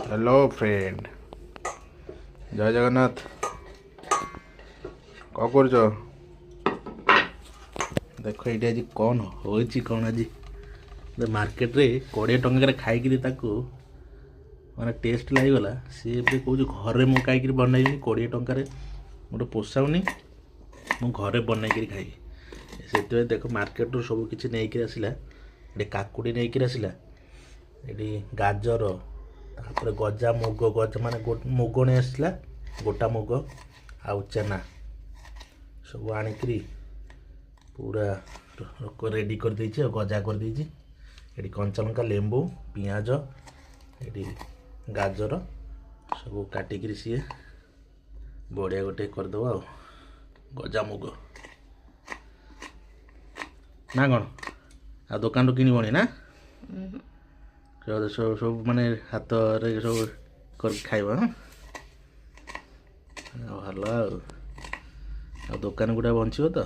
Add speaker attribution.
Speaker 1: Hello friend, जय जगन्नाथ। कौन कर देख ये आज कौन हो कौन आज मार्केट रे 20 टंका खाई माने टेस्ट लगीगला सी कौन घरे मु कहीं बनईबी 20 टंकार मोटे पोसाऊनी मु घरे बनईकि खाई से देख मार्केट रू सब किसी नहीं आसला ये काकुड़ी नहीं आसला ये गाजर तापर गजा मुग गजा माने मुग नहीं आसला गोटा मुग आउ चेना सब आनिकी पूरा रेडी कर देछि गजा कर देछि ये कंचा लंका लेंबू पियाज ये गाजर सब काटिक सी बढ़िया गोटे करदे आ गजा मुग ना कौन आ दुकान किणवनी ना सब सब माने हाथ रे सब कर खाइबा भल आ दुकान गुड़ा बंचो तो